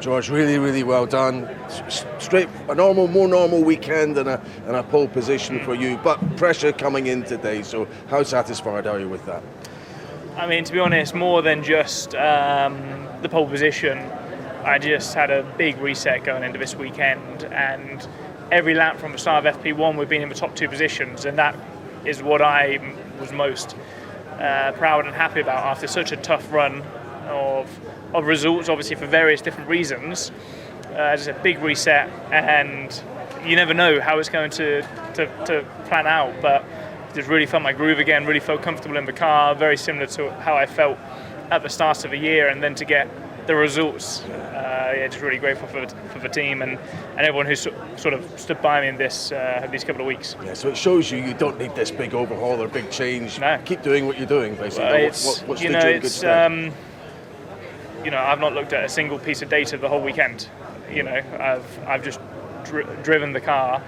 George, really, really well done. Straight, more normal weekend and a pole position for you, but pressure coming in today. So how satisfied are you with that? I mean, to be honest, more than just the pole position, I just had a big reset going into this weekend, and every lap from the start of FP1 we've been in the top 2 positions, and that is what I was most proud and happy about after such a tough run of results, obviously for various different reasons. Just a big reset, and you never know how it's going to plan out, but just really felt my groove again, really felt comfortable in the car, very similar to how I felt at the start of the year, and then to get the results, just really grateful for the team and everyone who sort of stood by me in these couple of weeks. Yeah, so it shows you don't need this big overhaul or big change. No. Keep doing what you're doing, basically. Well, What's the good stead? I've not looked at a single piece of data the whole weekend. I've just driven the car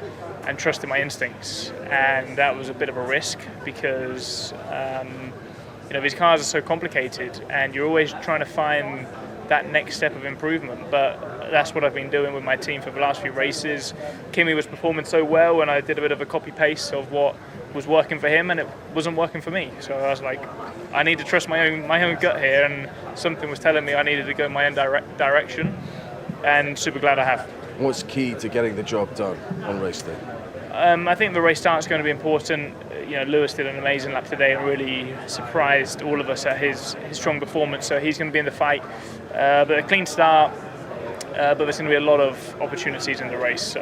and trusted my instincts, and that was a bit of a risk because these cars are so complicated, and you're always trying to find that next step of improvement. But that's what I've been doing with my team for the last few races. Kimi was performing so well, and I did a bit of a copy paste of what was working for him, and it wasn't working for me. So I was like, I need to trust my own gut here, and something was telling me I needed to go in my own direction, and super glad I have. What's key to getting the job done on race day? I think the race start is going to be important. Lewis did an amazing lap today and really surprised all of us at his strong performance. So he's going to be in the fight. But a clean start, but there's going to be a lot of opportunities in the race. So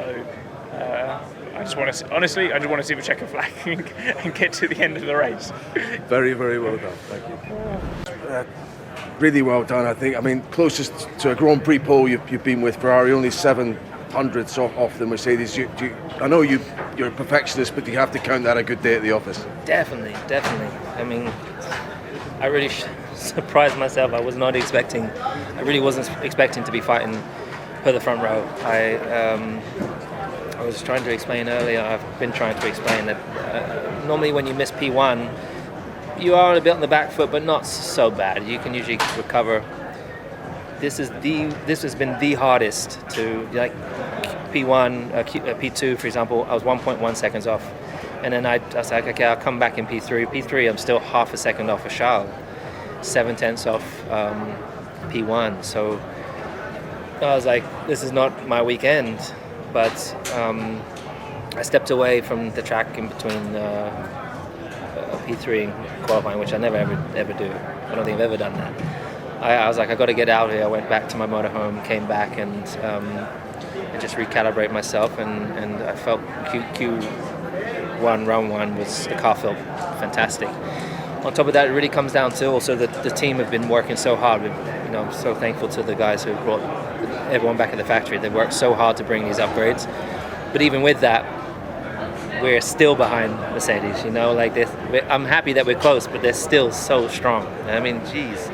I just want to see the checker flag and get to the end of the race. Very, very well done. Thank you. Really well done, I think. I mean, closest to a Grand Prix pole you've been with Ferrari, only 700ths off the Mercedes. I know you're a perfectionist, but do you have to count that a good day at the office? Definitely. I mean, I really surprised myself. I really wasn't expecting to be fighting for the front row. I was trying to explain earlier, I've been trying to explain that normally when you miss P1, you are a bit on the back foot, but not so bad. You can usually recover. This has been the hardest to, like P1, P2, for example. I was 1.1 seconds off, and then I was like, okay, I'll come back in P3. P3, I'm still half a second off of Charles, 7/10 off P1. So I was like, this is not my weekend. But I stepped away from the track in between P3 and qualifying, which I never ever do. I don't think I've ever done that. I was like, I got to get out of here. I went back to my motorhome, came back, and just recalibrate myself. And I felt Q1, round 1 the car felt fantastic. On top of that, it really comes down to also the team have been working so hard. I'm so thankful to the guys who brought everyone back at the factory. They worked so hard to bring these upgrades. But even with that, we're still behind Mercedes. I'm happy that we're close, but they're still so strong. I mean, geez,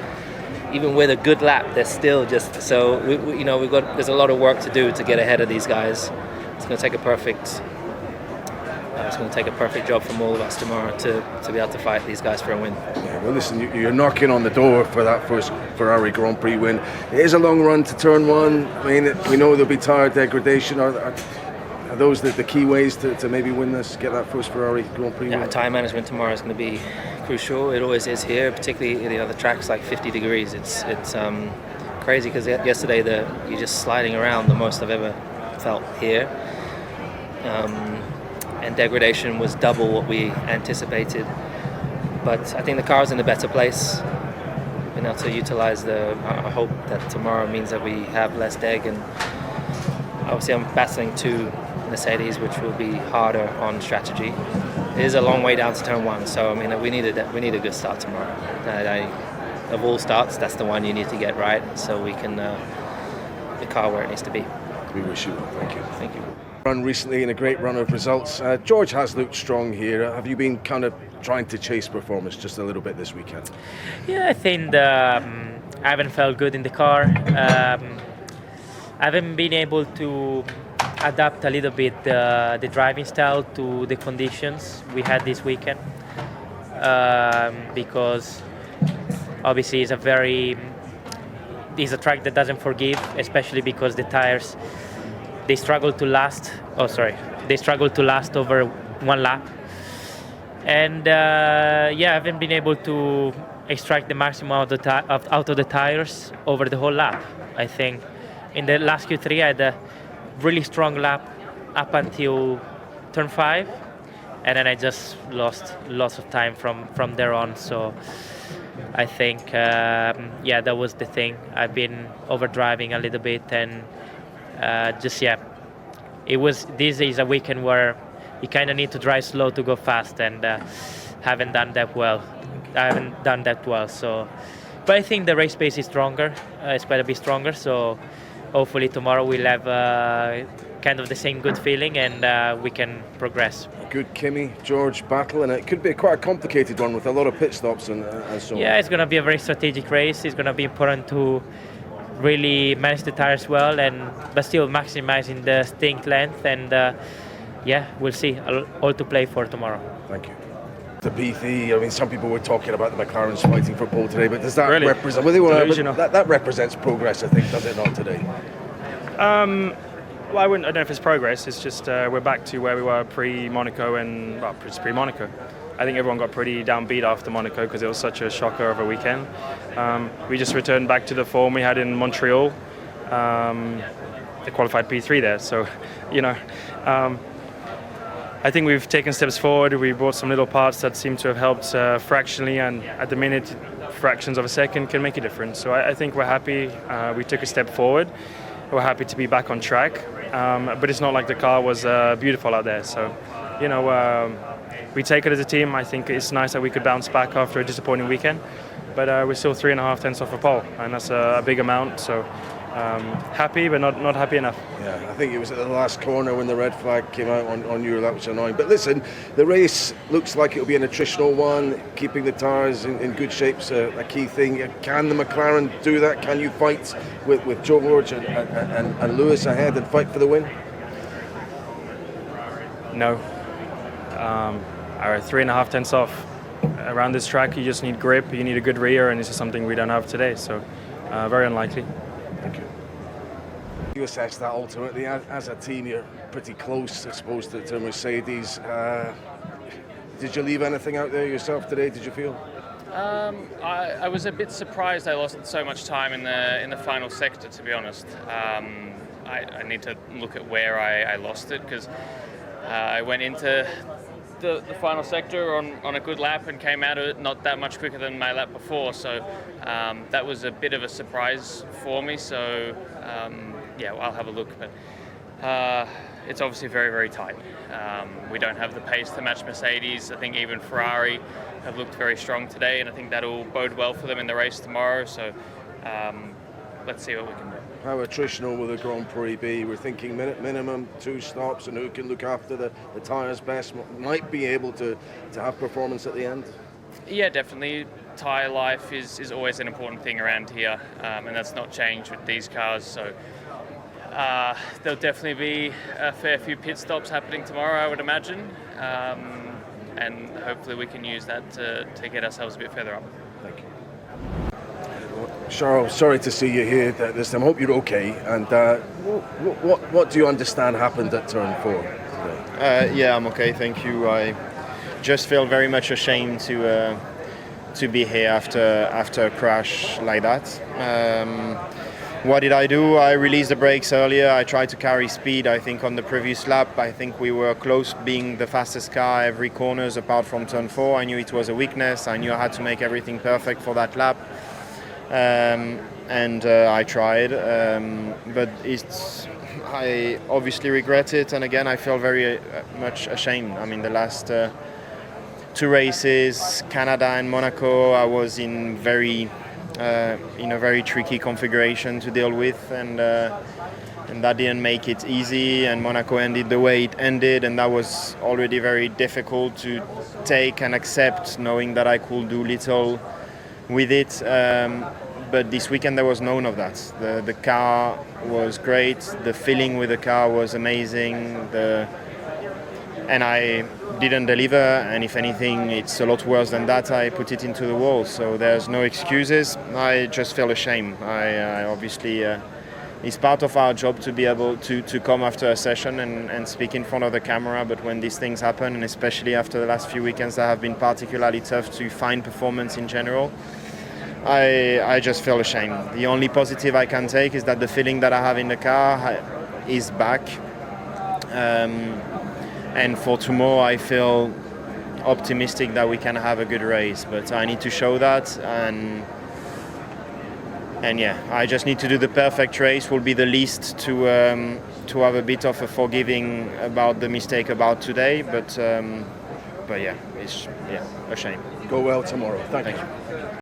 even with a good lap, they're still just so. There's a lot of work to do to get ahead of these guys. It's going to take a perfect. It's going to take a perfect job from all of us tomorrow to be able to fight these guys for a win. Yeah, well, listen, you're knocking on the door for that first Ferrari Grand Prix win. It is a long run to turn 1. I mean, we know there'll be tyre degradation. Are those the key ways to maybe win this, get that first Ferrari Grand Prix win? Yeah, tyre management tomorrow is going to be crucial. It always is here, particularly the other tracks like 50 degrees. It's crazy because yesterday you're just sliding around the most I've ever felt here. And degradation was double what we anticipated. But I think the car's in a better place. Been able to utilize I hope that tomorrow means that we have less deg, and obviously I'm battling 2 Mercedes, which will be harder on strategy. It is a long way down to turn 1, so I mean we need a good start tomorrow. Of all starts, that's the one you need to get right, so we can the car where it needs to be. We wish you well. Thank you. Thank you. Run recently in a great run of results. George has looked strong here. Have you been kind of trying to chase performance just a little bit this weekend? Yeah, I think I haven't felt good in the car. I haven't been able to adapt a little bit the driving style to the conditions we had this weekend, because obviously it's a very is a track that doesn't forgive, especially because the tires they struggle to last. They struggle to last over one lap, and I haven't been able to extract the maximum out of the tires over the whole lap. I think in the last Q3 I had a really strong lap up until turn 5, and then I just lost lots of time from there on. So I think that was the thing. I've been overdriving a little bit, and this is a weekend where you kind of need to drive slow to go fast, and haven't done that well. So, but I think the race pace is stronger. It's quite a bit stronger. So hopefully tomorrow we'll have kind of the same good feeling, and we can progress. A good Kimi George battle, and it could be quite a complicated one with a lot of pit stops and so on. Yeah, it's going to be a very strategic race. It's going to be important to really manage the tires well, but still maximizing the stint length, and we'll see. All to play for tomorrow. Thank you. The PT, I mean, some people were talking about the McLarens fighting for pole today, but does that really? represent? Well, that represents progress, I think, does it not today? Well, I don't know if it's progress. It's just we're back to where we were pre-Monaco pre-Monaco. I think everyone got pretty downbeat after Monaco because it was such a shocker of a weekend. We just returned back to the form we had in Montreal. They qualified P3 there, so I think we've taken steps forward. We brought some little parts that seem to have helped fractionally, and at the minute, fractions of a second can make a difference. So I think we're happy. We took a step forward. We're happy to be back on track, but it's not like the car was beautiful out there. So, we take it as a team. I think it's nice that we could bounce back after a disappointing weekend, but we're still 3.5 tenths off a pole, and that's a big amount. So happy, but not happy enough. Yeah, I think it was at the last corner when the red flag came out on you. That was annoying. But listen, the race looks like it'll be an attritional one. Keeping the tyres in good shape's a key thing. Can the McLaren do that? Can you fight with George and Lewis ahead and fight for the win? No. Our 3.5 tenths off. Around this track, you just need grip. You need a good rear, and this is something we don't have today. So very unlikely. Thank you. You assess that ultimately as a team. You're pretty close, I suppose, to Mercedes. Did you leave anything out there yourself today? Did you feel? I was a bit surprised I lost so much time in the final sector. To be honest, I need to look at where I lost it, because I went into the final sector on a good lap and came out of it not that much quicker than my lap before, so that was a bit of a surprise for me. So I'll have a look, but it's obviously very, very tight. We don't have the pace to match Mercedes. I think even Ferrari have looked very strong today, and I think that'll bode well for them in the race tomorrow. So let's see what we can do. How attritional will the Grand Prix be? We're thinking minimum 2 stops, and who can look after the tyres best might be able to have performance at the end? Yeah, definitely. Tyre life is always an important thing around here, and that's not changed with these cars. So there'll definitely be a fair few pit stops happening tomorrow, I would imagine, and hopefully we can use that to get ourselves a bit further up. Thank you. Charles, sorry to see you here this time. I hope you're okay. And what do you understand happened at turn 4 today? Yeah, I'm okay, thank you. I just feel very much ashamed to be here after a crash like that. What did I do? I released the brakes earlier. I tried to carry speed. I think on the previous lap, I think we were close being the fastest car every corners apart from turn 4. I knew it was a weakness. I knew I had to make everything perfect for that lap. I tried, but I obviously regret it, and again I feel very much ashamed. I mean, the last 2 races, Canada and Monaco, I was in a very tricky configuration to deal with, and that didn't make it easy, and Monaco ended the way it ended, and that was already very difficult to take and accept, knowing that I could do little with it. But this weekend there was none of that. The car was great. The feeling with the car was amazing. and I didn't deliver, and if anything, it's a lot worse than that. I put it into the wall, so there's no excuses. I just feel ashamed. I obviously, it's part of our job to be able to come after a session and speak in front of the camera, but when these things happen, and especially after the last few weekends that have been particularly tough to find performance in general, I just feel ashamed. The only positive I can take is that the feeling that I have in the car is back. And for tomorrow, I feel optimistic that we can have a good race, but I need to show that, and yeah, I just need to do the perfect race. Will be the least to have a bit of a forgiving about the mistake about today, but yeah, it's a shame. Go well tomorrow. Thank you.